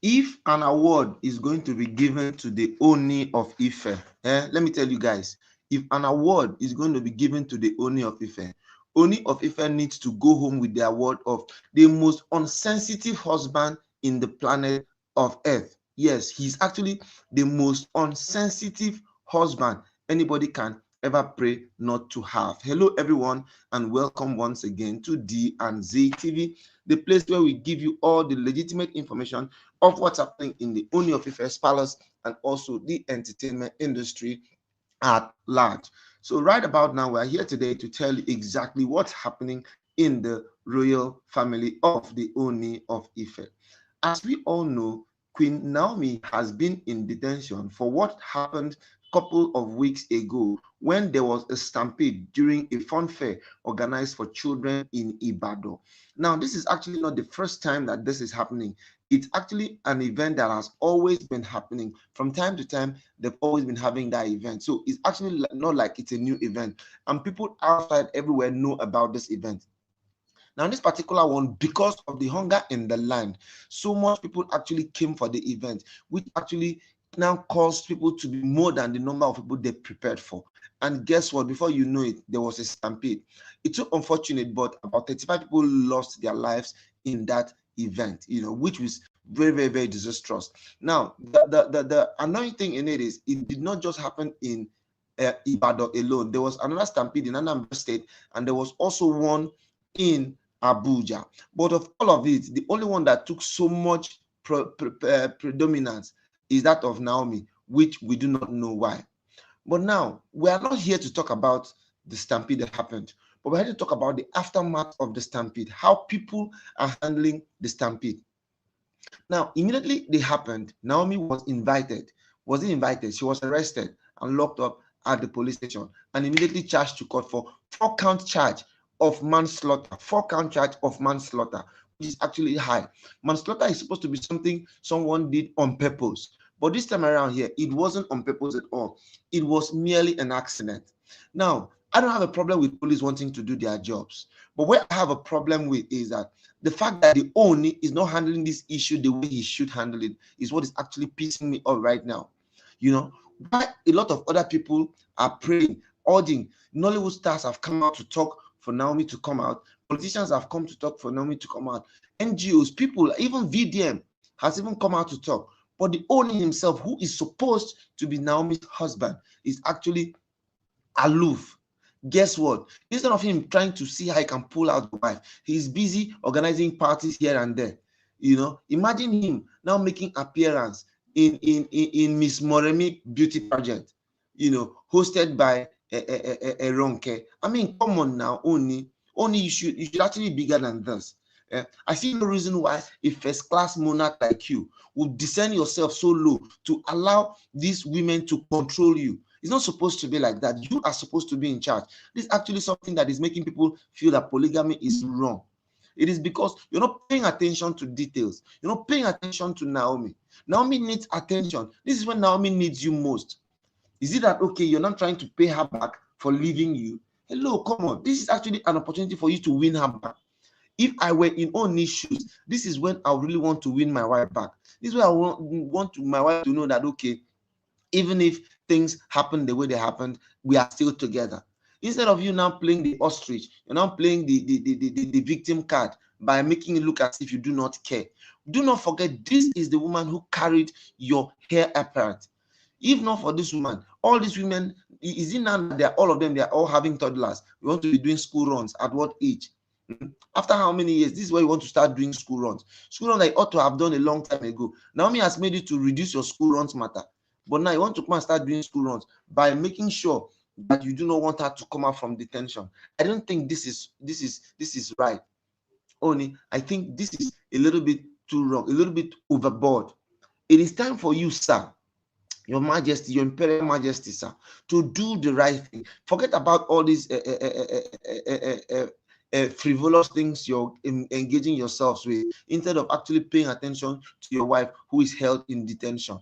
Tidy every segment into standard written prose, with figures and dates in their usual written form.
If an award is going to be given to the Ooni of Ife, let me tell you guys, if an award is going to be given to the Ooni of Ife, Ooni of Ife needs to go home with the award of the most unsensitive husband in the planet of Earth. Yes, he's actually the most unsensitive husband anybody can ever pray not to have. Hello, everyone, and welcome once again to D and Z TV, the place where we give you all the legitimate information of what's happening in the Ooni of Ife's palace and also the entertainment industry at large. So right about now, we're here today to tell you exactly what's happening in the royal family of the Ooni of Ife. As we all know, Queen Naomi has been in detention for what happened a couple of weeks ago when there was a stampede during a fun fair organized for children in Ibadan. Now, this is actually not the first time that this is happening. It's actually an event that has always been happening. From time to time, they've always been having that event. So it's actually not like it's a new event. And people outside everywhere know about this event. Now, this particular one, because of the hunger in the land, so much people actually came for the event, which actually now caused people to be more than the number of people they prepared for. And guess what? Before you know it, there was a stampede. It's so unfortunate, but about 35 people lost their lives in that event, which was very, very, very disastrous. Now, the annoying thing in it is it did not just happen in Ibadan alone. There was another stampede in Anambra State, and there was also one in Abuja. But of all of it, the only one that took so much predominance is that of Naomi, which we do not know why. But now, we are not here to talk about the stampede that happened, but we're here to talk about the aftermath of the stampede, how people are handling the stampede. Now, immediately they happened, Naomi was invited. Wasn't invited, she was arrested and locked up at the police station and immediately charged to court for 4-count charge of manslaughter. 4-count charge of manslaughter, which is actually high. Manslaughter is supposed to be something someone did on purpose. But this time around here, it wasn't on purpose at all. It was merely an accident. Now, I don't have a problem with police wanting to do their jobs. But what I have a problem with is that the fact that the Ooni is not handling this issue the way he should handle it is what is actually pissing me off right now. Why a lot of other people are praying, urging. Nollywood stars have come out to talk for Naomi to come out. Politicians have come to talk for Naomi to come out. NGOs, people, even VDM has even come out to talk. But the Ooni himself, who is supposed to be Naomi's husband, is actually aloof. Guess what? Instead of him trying to see how he can pull out the wife, he's busy organizing parties here and there. Imagine him now making appearance in Miss Moremi beauty pageant, hosted by a Ronke. I mean, come on now, Ooni, you should actually be bigger than this. I see no reason why a first-class monarch like you would descend yourself so low to allow these women to control you. It's not supposed to be like that. You are supposed to be in charge. This is actually something that is making people feel that polygamy is wrong. It is because you're not paying attention to details. You're not paying attention to Naomi. Naomi needs attention. This is when Naomi needs you most. Is it that, okay, you're not trying to pay her back for leaving you? Hello, come on. This is actually an opportunity for you to win her back. If I were in Ooni's shoes, this is when I really want to win my wife back. This is where I want my wife to know that, okay, even if things happen the way they happened, we are still together. Instead of you now playing the ostrich, you're now playing the victim card by making it look as if you do not care. Do not forget, this is the woman who carried your hair apparent. If not for this woman, all these women, is it now that all of them, they are all having toddlers? We want to be doing school runs at what age? After how many years? This is where you want to start doing school runs. School runs that you ought to have done a long time ago. Naomi has made it to reduce your school runs matter. But now you want to come and start doing school runs by making sure that you do not want her to come out from detention. I don't think this is right. Ooni, I think this is a little bit too wrong, a little bit overboard. It is time for you, sir, your majesty, your imperial majesty, sir, to do the right thing. Forget about all these frivolous things you're engaging yourselves with, instead of actually paying attention to your wife who is held in detention.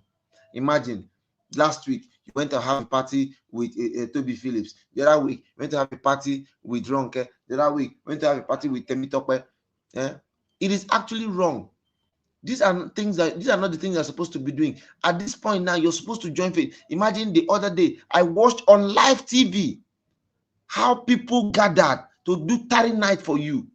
Imagine, last week you went to have a party with Tobi Phillips. The other week you went to have a party with Ronke. The other week you went to have a party with Temitope. It is actually wrong. These are not the things you're supposed to be doing. At this point now, you're supposed to join faith. Imagine the other day, I watched on live TV how people gathered to do tarry night for you.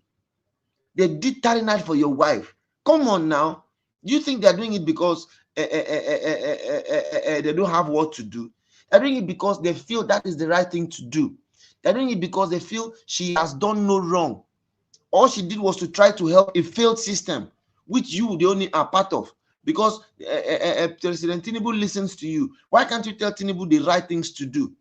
They did tarry night for your wife. Come on now. Do you think they're doing it because they don't have what to do? They're doing it because they feel that is the right thing to do. They're doing it because they feel she has done no wrong. All she did was to try to help a failed system, which you, the only, are part of. Because President Tinubu listens to you. Why can't you tell Tinubu the right things to do?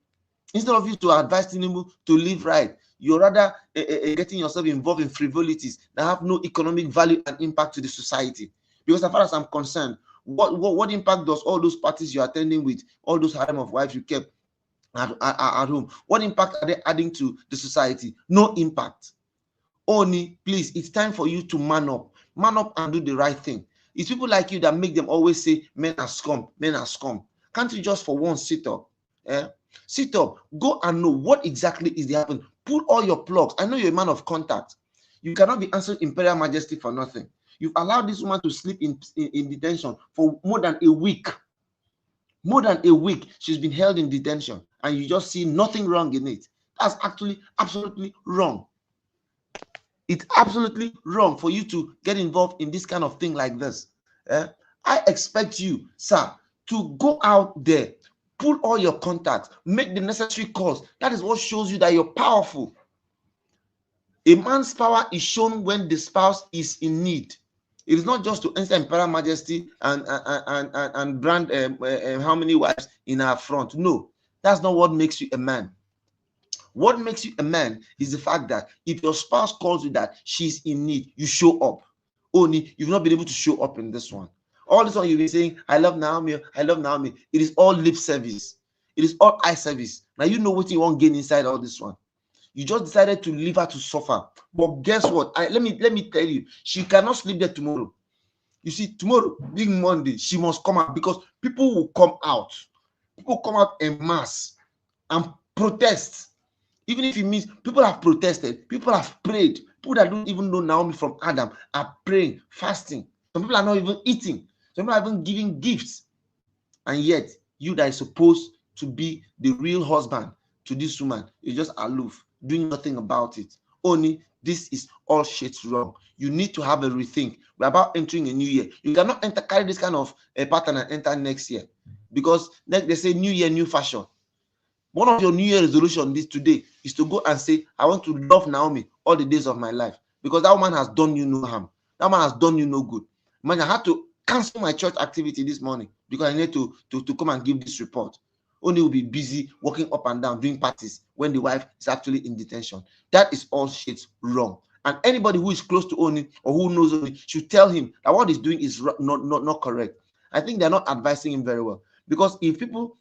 Instead of you to advise Tinubu to live right, you're rather getting yourself involved in frivolities that have no economic value and impact to the society. Because as far as I'm concerned, what impact does all those parties you're attending with, all those harem of wives you kept at home, what impact are they adding to the society? No impact. Ooni, please, it's time for you to man up and do the right thing. It's people like you that make them always say men are scum, men are scum. Can't you just for once sit up? Sit up, go and know what exactly is happening. Pull all your plugs. I know you're a man of contact. You cannot be answering Imperial Majesty for nothing. You've allowed this woman to sleep in detention for more than a week. More than a week, she's been held in detention, and you just see nothing wrong in it. That's actually absolutely wrong. It's absolutely wrong for you to get involved in this kind of thing like this. I expect you, sir, to go out there, pull all your contacts, make the necessary calls. That is what shows you that you're powerful. A man's power is shown when the spouse is in need. It is not just to enter Imperial Majesty and brand how many wives in our front. No, that's not what makes you a man. What makes you a man is the fact that if your spouse calls you that she's in need, you show up. Only you've not been able to show up in this one. All this one you've been saying, I love Naomi, I love Naomi. It is all lip service. It is all eye service. Now you know what you want to gain inside all this one. You just decided to leave her to suffer. But guess what? Let me tell you, she cannot sleep there tomorrow. You see, tomorrow, big Monday, she must come out because people will come out. People come out en masse and protest. Even if it means people have protested, people have prayed. People that don't even know Naomi from Adam are praying, fasting. Some people are not even eating. Some people are even giving gifts. And yet, you that is supposed to be the real husband to this woman, you're just aloof, doing nothing about it. Only this is all shit wrong. You need to have a rethink. We're about entering a new year. You cannot carry this kind of pattern and enter next year. Because they say new year, new fashion. One of your New Year resolutions today is to go and say, I want to love Naomi all the days of my life. Because that woman has done you no harm. That man has done you no good. Man, I had to cancel my church activity this morning because I need to come and give this report. Only will be busy walking up and down doing parties when the wife is actually in detention. That is all shit wrong. And anybody who is close to Ooni or who knows Ooni should tell him that what he's doing is not correct. I think they're not advising him very well. Because if people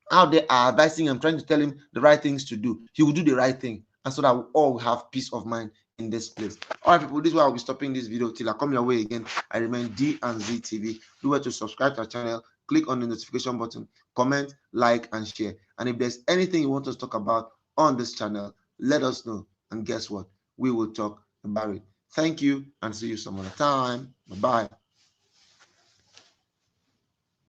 out there are advising him, trying to tell him the right things to do, he will do the right thing, and so that we all have peace of mind in this place. All right, people, this is why I'll be stopping this video till I come your way again. I remain D and Z TV. Do well to subscribe to our channel, click on the notification button, comment, like, and share. And if there's anything you want us to talk about on this channel, let us know. And guess what? We will talk about it. Thank you, and see you some other time. Bye-bye.